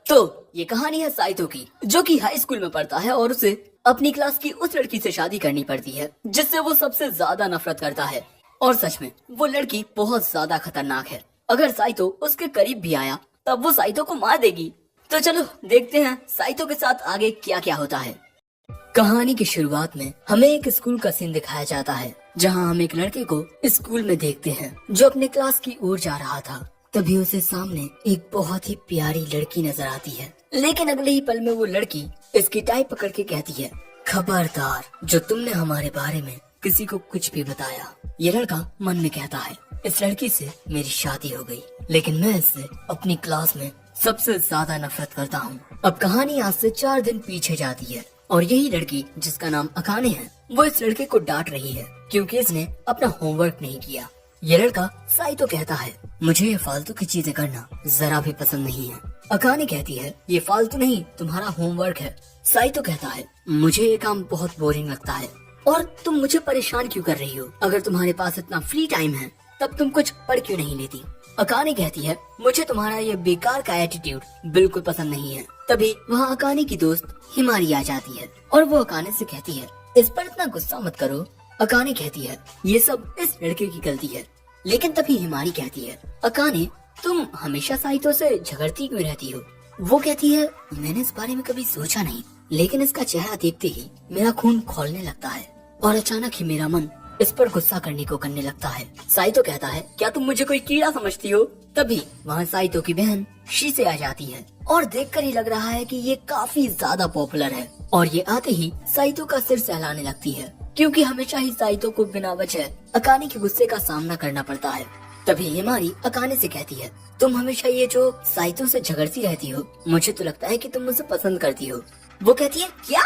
तो ये कहानी है साइतो की, जो कि हाई स्कूल में पढ़ता है और उसे अपनी क्लास की उस लड़की से शादी करनी पड़ती है जिससे वो सबसे ज्यादा नफरत करता है। और सच में वो लड़की बहुत ज्यादा खतरनाक है। अगर साइतो उसके करीब भी आया तब वो साइतो को मार देगी। तो चलो देखते हैं साइतो के साथ आगे क्या क्या होता है। कहानी की शुरुआत में हमें एक स्कूल का सीन दिखाया जाता है, जहां हम एक लड़के को स्कूल में देखते हैं जो अपने क्लास की ओर जा रहा था। तभी उसे सामने एक बहुत ही प्यारी लड़की नजर आती है, लेकिन अगले ही पल में वो लड़की इसकी टाई पकड़ के कहती है, खबरदार जो तुमने हमारे बारे में किसी को कुछ भी बताया। ये लड़का मन में कहता है, इस लड़की से मेरी शादी हो गई, लेकिन मैं इससे अपनी क्लास में सबसे ज्यादा नफरत करता हूँ। अब कहानी आज से 4 दिन पीछे जाती है और यही लड़की जिसका नाम अकाने है, वो इस लड़के को डांट रही है क्योंकि इसने अपना होमवर्क नहीं किया। ये लड़का साइतो कहता है, मुझे ये फालतू की चीजें करना जरा भी पसंद नहीं है। अकाने कहती है, ये फालतू नहीं, तुम्हारा होमवर्क है। साइतो कहता है, मुझे ये काम बहुत बोरिंग लगता है और तुम मुझे परेशान क्यों कर रही हो? अगर तुम्हारे पास इतना फ्री टाइम है तब तुम कुछ पढ़ क्यों नहीं लेती? अकाने कहती है, मुझे तुम्हारा ये बेकार का एटीट्यूड बिल्कुल पसंद नहीं है। तभी वहाँ अकाने की दोस्त हिमारी आ जाती है और वो अकाने से कहती है, इस पर इतना गुस्सा मत करो। अकाने कहती है, ये सब इस लड़के की गलती है। लेकिन तभी हिमारी कहती है, अकाने तुम हमेशा साइतो से झगड़ती क्यों रहती हो? वो कहती है, मैंने इस बारे में कभी सोचा नहीं, लेकिन इसका चेहरा देखते ही मेरा खून खौलने लगता है और अचानक ही मेरा मन इस पर गुस्सा करने लगता है। साइतो कहता है, क्या तुम मुझे कोई कीड़ा समझती हो? तभी वहाँ साइतो की बहन शीसे आ जाती है और देखकर ही लग रहा है कि ये काफी ज्यादा पॉपुलर है। और ये आते ही साइतो का सिर सहलाने लगती है क्योंकि हमेशा ही साइतो को बिना वजह अकाने के गुस्से का सामना करना पड़ता है। तभी हिमारी अकाने से कहती है, तुम हमेशा ये जो साइतो से झगड़ती रहती हो, मुझे तो लगता है कि तुम मुझे पसंद करती हो। वो कहती है, क्या?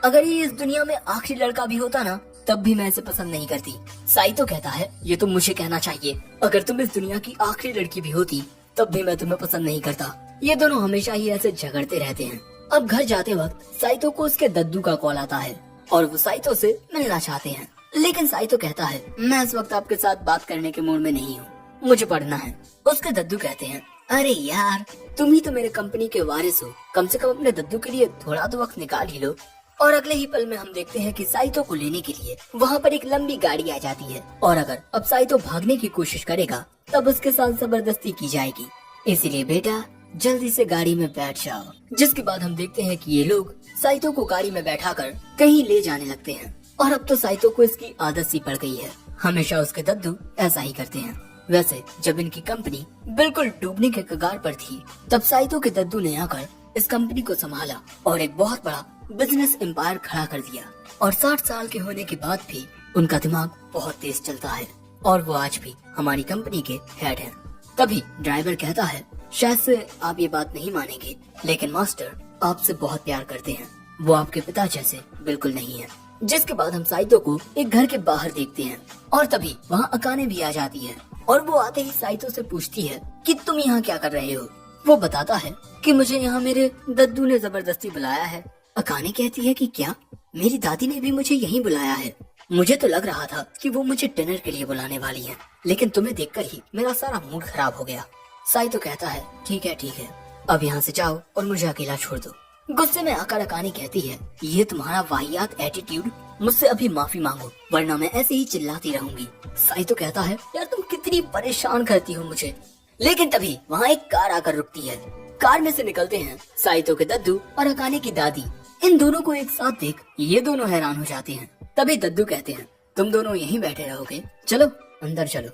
अगर ये इस दुनिया में आखिरी लड़का भी होता ना तब भी मैं इसे पसंद नहीं करती। साइतो कहता है, ये तो मुझे कहना चाहिए, अगर तुम इस दुनिया की आखिरी लड़की भी होती तब भी मैं तुम्हें पसंद नहीं करता। ये दोनों हमेशा ही ऐसे झगड़ते रहते हैं। अब घर जाते वक्त साइतो को उसके दद्दू का कॉल आता है और वो साइतो से मिलना चाहते हैं, लेकिन साइतो कहता है, मैं इस वक्त आपके साथ बात करने के मूड में नहीं हूँ, मुझे पढ़ना है। उसके दद्दू कहते हैं, अरे यार तुम ही तो मेरे कंपनी के वारिस हो, कम से कम अपने दद्दू के लिए थोड़ा तो वक्त निकाल ही लो। और अगले ही पल में हम देखते हैं कि साइतो को लेने के लिए वहाँ पर एक लंबी गाड़ी आ जाती है और अगर अब साइतो भागने की कोशिश करेगा तब उसके साथ जबरदस्ती की जाएगी। इसीलिए बेटा जल्दी से गाड़ी में बैठ जाओ। जिसके बाद हम देखते हैं कि ये लोग साइतो को गाड़ी में बैठाकर कहीं ले जाने लगते हैं और अब तो साइतो को इसकी आदत सी पड़ गई है, हमेशा उसके दद्दू ऐसा ही करते हैं। वैसे जब इनकी कंपनी बिल्कुल डूबने के कगार पर थी तब साइतो के दद्दू ने आकर इस कंपनी को संभाला और एक बहुत बड़ा बिजनेस एम्पायर खड़ा कर दिया। और 60 साल के होने के बाद भी उनका दिमाग बहुत तेज चलता है और वो आज भी हमारी कंपनी के हेड हैं। तभी ड्राइवर कहता है, शायद से आप ये बात नहीं मानेंगे, लेकिन मास्टर आपसे बहुत प्यार करते हैं, वो आपके पिता जैसे बिल्कुल नहीं है। जिसके बाद हम साइतो को एक घर के बाहर देखते हैं और तभी वहाँ अकाने भी आ जाती है और वो आते ही साइतो से पूछती है कि तुम यहाँ क्या कर रहे हो? वो बताता है कि मुझे यहाँ मेरे दद्दू ने जबरदस्ती बुलाया है। अकाने कहती है कि क्या? मेरी दादी ने भी मुझे यहीं बुलाया है। मुझे तो लग रहा था कि वो मुझे डिनर के लिए बुलाने वाली है, लेकिन तुम्हें देखकर ही मेरा सारा मूड खराब हो गया। साइतो कहता है, ठीक है, अब यहाँ से जाओ और मुझे अकेला छोड़ दो। गुस्से में आकर अकाने कहती है, ये तुम्हारा वाहियात एटीट्यूड, मुझसे अभी माफी मांगो वरना मैं ऐसे ही चिल्लाती रहूंगी। साइतो कहता है, यार तुम कितनी परेशान करती हो मुझे। लेकिन तभी वहाँ एक कार आकर रुकती है। कार में से निकलते हैं साइतो के दद्दू और अकाने की दादी। इन दोनों को एक साथ देख ये दोनों हैरान हो जाते हैं। तभी दद्दू कहते हैं, तुम दोनों यहीं बैठे रहोगे, चलो अंदर चलो।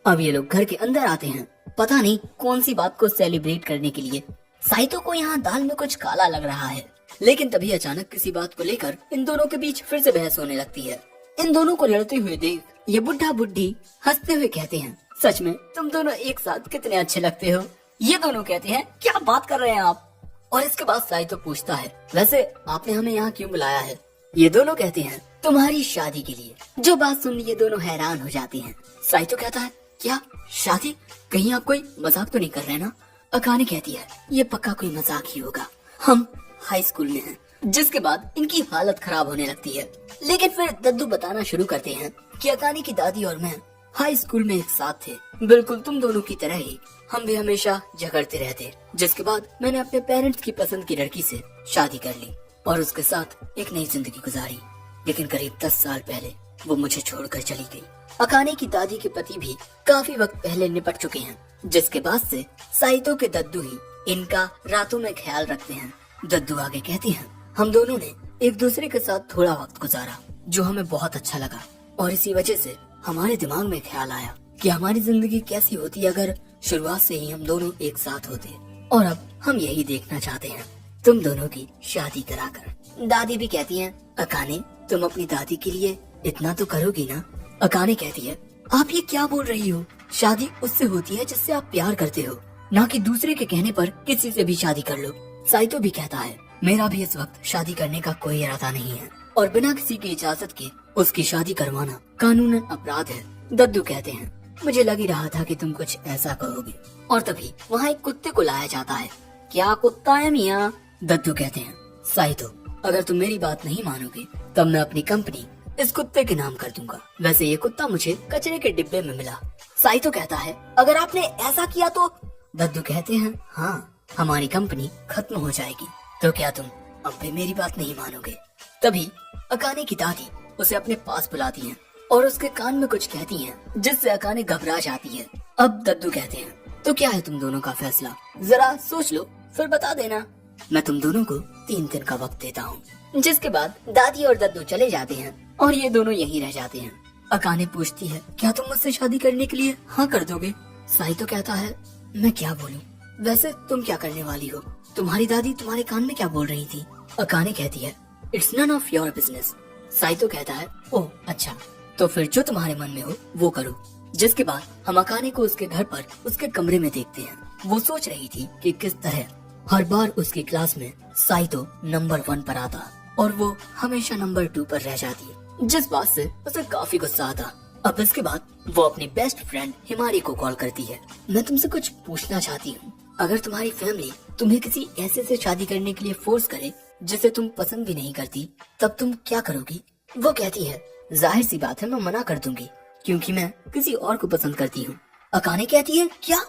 अब ये लोग घर के अंदर आते हैं, पता नहीं कौन सी बात को सेलिब्रेट करने के लिए। साइतो को यहाँ दाल में कुछ काला लग रहा है, लेकिन तभी अचानक किसी बात को लेकर इन दोनों के बीच फिर से बहस होने लगती है। इन दोनों को लड़ते हुए देख ये बुढ़ा बुढ़ी हंसते हुए कहते हैं, सच में तुम दोनों एक साथ कितने अच्छे लगते हो। ये दोनों कहते हैं, क्या बात कर रहे हैं आप? और इसके बाद साइतो पूछता है, वैसे आपने हमें यहाँ क्यों बुलाया है? ये दोनों कहते हैं, तुम्हारी शादी के लिए। जो बात सुन ये दोनों हैरान हो जाती हैं। साइतो कहता है, क्या शादी? कहीं आप कोई मजाक तो नहीं कर रहे ना? अकाने कहती है, ये पक्का कोई मजाक ही होगा, हम हाई स्कूल में हैं। जिसके बाद इनकी हालत खराब होने लगती है। लेकिन फिर दद्दू बताना शुरू करते हैं कि अकाने की दादी और मैं हाई स्कूल में एक साथ थे, बिल्कुल तुम दोनों की तरह ही हम भी हमेशा झगड़ते रहते, जिसके बाद मैंने अपने पेरेंट्स की पसंद की लड़की से शादी कर ली और उसके साथ एक नई जिंदगी गुजारी। लेकिन करीब 10 साल पहले वो मुझे छोड़कर चली गई। अकाने की दादी के पति भी काफी वक्त पहले निपट चुके हैं, जिसके बाद से साइतो के दद्दू ही इनका रातों में ख्याल रखते हैं। दद्दू आगे कहती हैं, हम दोनों ने एक दूसरे के साथ थोड़ा वक्त गुजारा जो हमें बहुत अच्छा लगा, और इसी वजह से हमारे दिमाग में ख्याल आया कि हमारी जिंदगी कैसी होती अगर शुरुआत से ही हम दोनों एक साथ होते, और अब हम यही देखना चाहते हैं तुम दोनों की शादी कराकर। दादी भी कहती हैं, अकाने तुम अपनी दादी के लिए इतना तो करोगी ना। अकाने कहती है, आप ये क्या बोल रही हो, शादी उससे होती है जिससे आप प्यार करते हो, ना कि दूसरे के कहने पर किसी से भी शादी कर लो। साइतो भी कहता है, मेरा भी इस वक्त शादी करने का कोई इरादा नहीं है और बिना किसी की इजाजत के उसकी शादी करवाना कानूनन अपराध है। दद्दू कहते हैं, मुझे लग ही रहा था कि तुम कुछ ऐसा कहोगे। और तभी वहाँ एक कुत्ते को लाया जाता है। क्या कुत्ता है मियाँ? दद्दू कहते हैं, साइतो अगर तुम मेरी बात नहीं मानोगे तब मैं अपनी कंपनी इस कुत्ते के नाम कर दूंगा। वैसे ये कुत्ता मुझे कचरे के डिब्बे में मिला। साइतो कहता है, अगर आपने ऐसा किया तो? दद्दू कहते हैं, हाँ हमारी कंपनी खत्म हो जाएगी। तो क्या तुम अब भी मेरी बात नहीं मानोगे? तभी अकाने की दादी उसे अपने पास बुलाती हैं और उसके कान में कुछ कहती हैं, जिससे अकाने घबरा जाती है। अब दद्दू कहते हैं, तो क्या है तुम दोनों का फैसला? जरा सोच लो फिर बता देना। मैं तुम दोनों को 3 दिन का वक्त देता हूँ। जिसके बाद दादी और दद्दू चले जाते हैं और ये दोनों यहीं रह जाते हैं। अकाने पूछती है, क्या तुम मुझसे शादी करने के लिए हाँ कर दोगे? साइतो कहता है, मैं क्या बोलूं? वैसे तुम क्या करने वाली हो? तुम्हारी दादी तुम्हारे कान में क्या बोल रही थी? अकाने कहती है, it's none of your business. Saito कहता है, ओह अच्छा, तो फिर जो तुम्हारे मन में हो वो करो। जिसके बाद हम अकाने को उसके घर पर उसके कमरे में देखते हैं। वो सोच रही थी कि किस तरह हर बार उसकी क्लास में साइतो नंबर 1 पर आता और वो हमेशा नंबर 2 पर रह जाती, जिस बात से उसे काफी गुस्सा आता। अब इसके बाद वो अपनी बेस्ट फ्रेंड हिमारी को कॉल करती है। मैं तुमसे कुछ पूछना चाहती हूँ, अगर तुम्हारी फैमिली तुम्हें किसी ऐसे से शादी करने के लिए फोर्स करे जिसे तुम पसंद भी नहीं करती, तब तुम क्या करोगी? वो कहती है, जाहिर सी बात है मैं मना कर दूंगी, क्योंकि मैं किसी और को पसंद करती हूँ। अकाने कहती है, क्या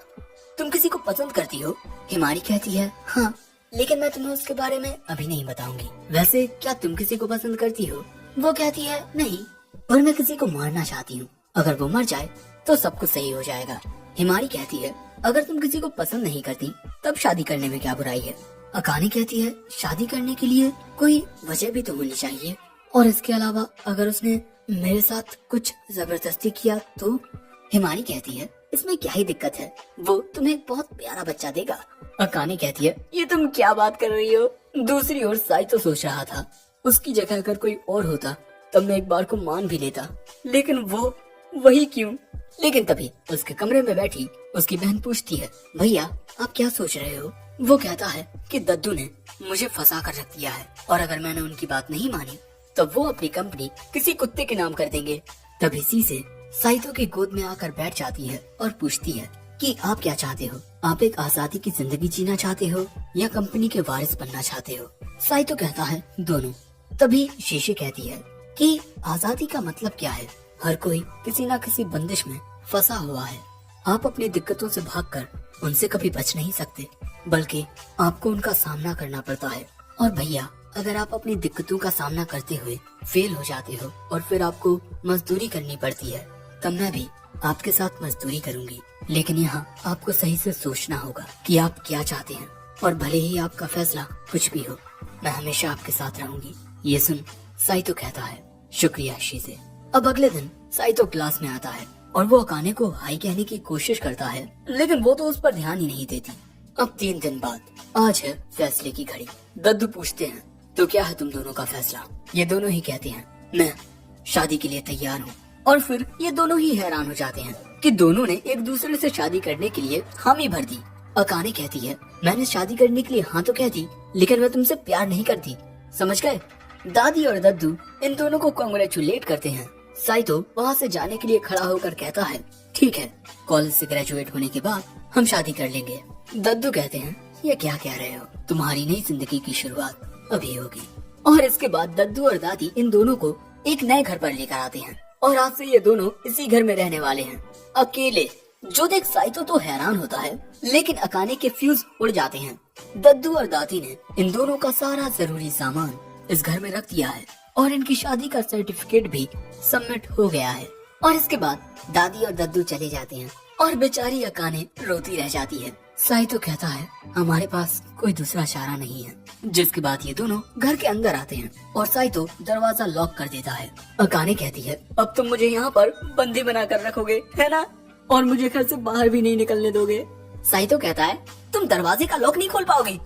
तुम किसी को पसंद करती हो? हिमारी कहती है, हाँ, लेकिन मैं तुम्हें उसके बारे में अभी नहीं बताऊंगी। वैसे क्या तुम किसी को पसंद करती हो? वो कहती है, नहीं, और मैं किसी को मारना चाहती हूँ। अगर वो मर जाए तो सब कुछ सही हो जाएगा। हिमारी कहती है, अगर तुम किसी को पसंद नहीं करती तब शादी करने में क्या बुराई है? अकाने कहती है, शादी करने के लिए कोई वजह भी तो होनी चाहिए, और इसके अलावा अगर उसने मेरे साथ कुछ जबरदस्ती किया तो? हिमारी कहती है, इसमें क्या ही दिक्कत है, वो तुम्हें बहुत प्यारा बच्चा देगा। अकाने कहती है, ये तुम क्या बात कर रही हो? दूसरी ओर साइतो सोच रहा था, उसकी जगह अगर कोई और होता तब मैं एक बार को मान भी लेता, लेकिन वो वही क्यों? लेकिन तभी उसके कमरे में बैठी उसकी बहन पूछती है, भैया आप क्या सोच रहे हो? वो कहता है कि दद्दू ने मुझे फंसा कर रख दिया है, और अगर मैंने उनकी बात नहीं मानी तब वो अपनी कंपनी किसी कुत्ते के नाम कर देंगे। तब इसी से साइतो की गोद में आकर बैठ जाती है और पूछती है कि आप क्या चाहते हो? आप एक आजादी की जिंदगी जीना चाहते हो या कंपनी के वारिस बनना चाहते हो? साइतो कहता है, दोनों। तभी शीशे कहती है कि आजादी का मतलब क्या है? हर कोई किसी न किसी बंदिश में फंसा हुआ है। आप अपनी दिक्कतों से भागकर उनसे कभी बच नहीं सकते, बल्कि आपको उनका सामना करना पड़ता है। और भैया अगर आप अपनी दिक्कतों का सामना करते हुए फेल हो जाते हो और फिर आपको मजदूरी करनी पड़ती है, तब मैं भी आपके साथ मजदूरी करूंगी। लेकिन यहाँ आपको सही से सोचना होगा कि आप क्या चाहते हैं, और भले ही आपका फैसला कुछ भी हो, मैं हमेशा आपके साथ रहूंगी। ये सुन साइतो कहता है, शुक्रिया शीज़े। अब अगले दिन साइतो क्लास में आता है और वो अकाने को हाई कहने की कोशिश करता है, लेकिन वो तो उस पर ध्यान ही नहीं देती। अब 3 दिन बाद आज है फैसले की घड़ी। दद्दू पूछते हैं, तो क्या है तुम दोनों का फैसला? ये दोनों ही कहते हैं, मैं शादी के लिए तैयार हूँ। और फिर ये दोनों ही हैरान हो जाते हैं कि दोनों ने एक दूसरे से शादी करने के लिए हामी भर दी। अकाने कहती है, मैंने शादी करने के लिए हाँ तो कह दी, लेकिन मैं तुमसे प्यार नहीं करती, समझ गए? दादी और दद्दू इन दोनों को कांग्रेचुलेट करते हैं। साइतो वहाँ से जाने के लिए खड़ा होकर कहता है, ठीक है, कॉलेज से ग्रेजुएट होने के बाद हम शादी कर लेंगे। दद्दू कहते हैं, ये क्या कह रहे हो? तुम्हारी नई जिंदगी की शुरुआत अभी होगी। और इसके बाद दद्दू और दादी इन दोनों को एक नए घर पर लेकर आते हैं और आज से ये दोनों इसी घर में रहने वाले हैं, अकेले। जो देख साइतो तो हैरान होता है, लेकिन अकाने के फ्यूज उड़ जाते हैं। दद्दू और दादी ने इन दोनों का सारा जरूरी सामान इस घर में रख दिया है और इनकी शादी का सर्टिफिकेट भी सबमिट हो गया है। और इसके बाद दादी और दद्दू चले जाते हैं और बेचारी अकाने रोती रह जाती है। साइतो कहता है हमारे पास कोई दूसरा चारा नहीं है। जिसके बाद ये दोनों घर के अंदर आते हैं और साइतो दरवाजा लॉक कर देता है। अकाने कहती है अब तुम मुझे यहाँ पर बंदी बना कर रखोगे है ना, और मुझे घर से बाहर भी नहीं निकलने दोगे। साइतो कहता है तुम दरवाजे का लॉक नहीं खोल पाओगे।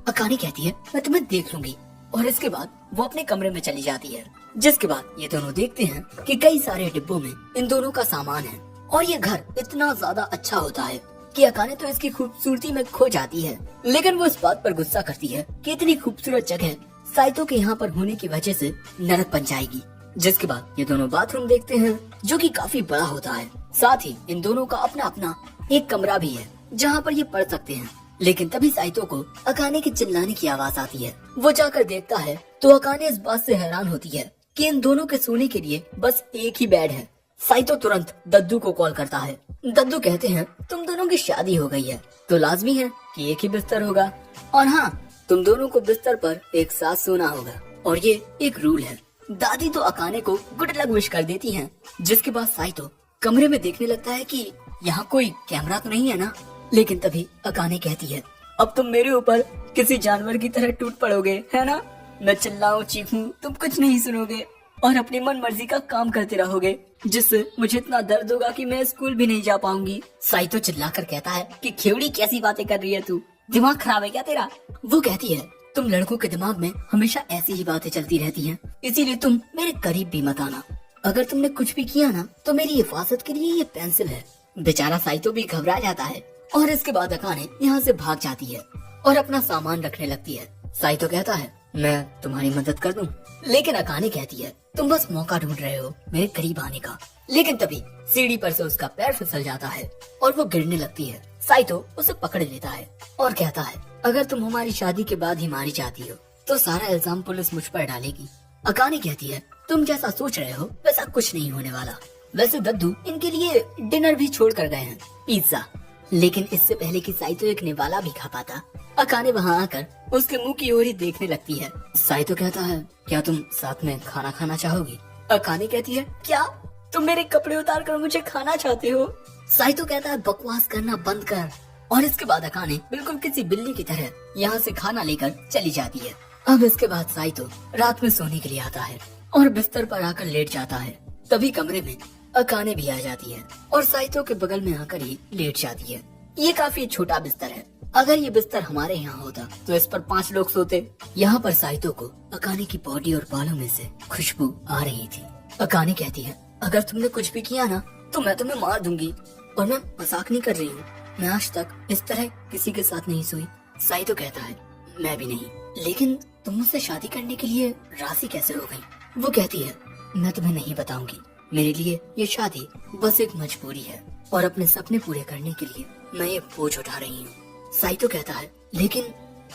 अकाने कहती है मैं तुम्हें देख लूंगी, और इसके बाद वो अपने कमरे में चली जाती है। जिसके बाद ये दोनों देखते हैं कि कई सारे डिब्बों में इन दोनों का सामान है और ये घर इतना ज्यादा अच्छा होता है कि अकाने तो इसकी खूबसूरती में खो जाती है। लेकिन वो इस बात पर गुस्सा करती है कि इतनी खूबसूरत जगह साइतो के यहाँ पर होने की वजह से नरक बन जाएगी। जिसके बाद ये दोनों बाथरूम देखते हैं जो कि काफी बड़ा होता है। साथ ही इन दोनों का अपना अपना एक कमरा भी है जहाँ पर ये पढ़ सकते हैं। लेकिन तभी साइतो को अकाने के चिल्लाने की आवाज आती है। वो जाकर देखता है तो अकाने इस बात से हैरान होती है कि इन दोनों के सोने के लिए बस एक ही बेड है। साइतो तुरंत दद्दू को कॉल करता है। दद्दू कहते हैं तुम दोनों की शादी हो गई है तो लाजमी है कि एक ही बिस्तर होगा, और हाँ तुम दोनों को बिस्तर पर एक साथ सोना होगा और ये एक रूल है। दादी तो अकाने को गुड लक विश कर देती हैं। जिसके बाद साइतो कमरे में देखने लगता है कि यहाँ कोई कैमरा तो नहीं है ना। लेकिन तभी अकाने कहती है अब तुम मेरे ऊपर किसी जानवर की तरह टूट पड़ोगे है ना। मैं चिल्लाऊं चीखूं तुम कुछ नहीं सुनोगे और अपनी मन मर्जी का काम करते रहोगे, जिससे मुझे इतना दर्द होगा कि मैं स्कूल भी नहीं जा पाऊंगी। साइतो चिल्लाकर कहता है कि खेवड़ी कैसी बातें कर रही है तू, दिमाग खराब है क्या तेरा। वो कहती है तुम लड़कों के दिमाग में हमेशा ऐसी ही बातें चलती रहती हैं, इसीलिए तुम मेरे करीब भी मत आना। अगर तुमने कुछ भी किया ना तो मेरी हिफाजत के लिए ये पेंसिल है। बेचारा साइतो भी घबरा जाता है और इसके बाद अकाने यहाँ से भाग जाती है और अपना सामान रखने लगती है। साइतो कहता है मैं तुम्हारी मदद कर दूं, लेकिन अकाने कहती है तुम बस मौका ढूंढ रहे हो मेरे करीब आने का। लेकिन तभी सीढ़ी पर से उसका पैर फिसल जाता है और वो गिरने लगती है। साइतो उसे पकड़ लेता है और कहता है अगर तुम हमारी शादी के बाद ही मारी जाती हो तो सारा इल्जाम पुलिस मुझ पर डालेगी। अकाने कहती है तुम जैसा सोच रहे हो वैसा कुछ नहीं होने वाला। वैसे दद्दू इनके लिए डिनर भी छोड़ कर गए हैं, पिज्जा। लेकिन इससे पहले कि साइतो एक निवाला भी खा पाता, अकाने वहाँ आकर उसके मुंह की ओर ही देखने लगती है। साइतो कहता है क्या तुम साथ में खाना खाना चाहोगी। अकाने कहती है क्या तुम मेरे कपड़े उतार कर मुझे खाना चाहते हो। साइतो कहता है बकवास करना बंद कर, और इसके बाद अकाने बिल्कुल किसी बिल्ली की तरह यहाँ से खाना लेकर चली जाती है। अब इसके बाद साइतो रात में सोने के लिए आता है और बिस्तर पर आकर लेट जाता है। तभी कमरे में अकाने भी आ जाती है और साइतो के बगल में आकर ही लेट जाती है। ये काफी छोटा बिस्तर है, अगर ये बिस्तर हमारे यहाँ होता तो इस पर 5 लोग सोते। यहाँ पर साइतो को अकाने की बॉडी और बालों में से खुशबू आ रही थी। अकाने कहती है अगर तुमने कुछ भी किया ना तो मैं तुम्हें मार दूंगी, और मैं मजाक नहीं कर रही हूँ, मैं आज तक इस तरह किसी के साथ नहीं सोई। साइतो कहता है मैं भी नहीं, लेकिन तुम मुझसे शादी करने के लिए राजी कैसे हो गई। वो कहती है मैं तुम्हें नहीं बताऊंगी, मेरे लिए ये शादी बस एक मजबूरी है और अपने सपने पूरे करने के लिए मैं ये बोझ उठा रही हूँ। साइतो कहता है लेकिन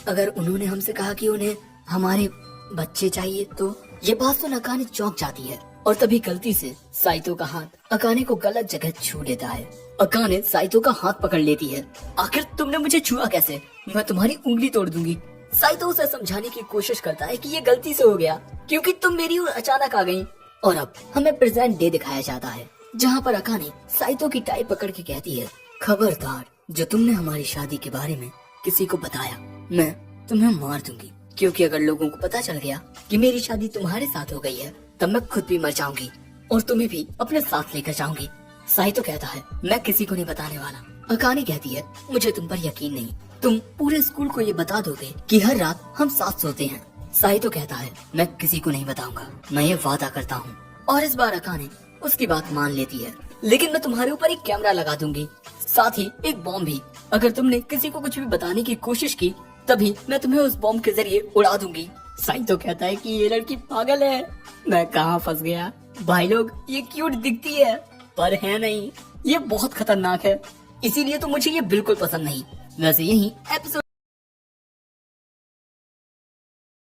अगर उन्होंने हमसे कहा कि उन्हें हमारे बच्चे चाहिए तो। ये बात सुन अकाने चौंक जाती है और तभी गलती से साइतो का हाथ अकाने को गलत जगह छू लेता है। अकाने साइतो का हाथ पकड़ लेती है। आखिर तुमने मुझे छुआ कैसे, मैं तुम्हारी उंगली तोड़ दूंगी। साइतो उसे समझाने की कोशिश करता है कि ये गलती से हो गया क्योंकि तुम मेरी ओर अचानक आ गई। और अब हमें प्रेजेंट डे दिखाया जाता है जहाँ पर अकाने साइतो की टाई पकड़ के कहती है खबरदार जो तुमने हमारी शादी के बारे में किसी को बताया मैं तुम्हें मार दूंगी, क्योंकि अगर लोगों को पता चल गया कि मेरी शादी तुम्हारे साथ हो गई है तब मैं खुद भी मर जाऊंगी और तुम्हें भी अपने साथ लेकर जाऊंगी। साइतो कहता है मैं किसी को नहीं बताने वाला। अकाने कहती है मुझे तुम पर यकीन नहीं, तुम पूरे स्कूल को ये बता दोगे कि हर रात हम साथ सोते हैं। साइतो कहता है मैं किसी को नहीं बताऊंगा, मैं ये वादा करता हूँ। और इस बार अकाने उसकी बात मान लेती है, लेकिन मैं तुम्हारे ऊपर एक कैमरा लगा दूंगी, साथ ही एक बॉम्ब भी। अगर तुमने किसी को कुछ भी बताने की कोशिश की तभी मैं तुम्हें उस बॉम्ब के जरिए उड़ा दूंगी। साइतो कहता है कि ये लड़की पागल है, मैं कहाँ फंस गया। भाई लोग ये क्यूट दिखती है पर है नहीं, ये बहुत खतरनाक है, इसीलिए तो मुझे ये बिल्कुल पसंद नहीं। वैसे यही एपिसोड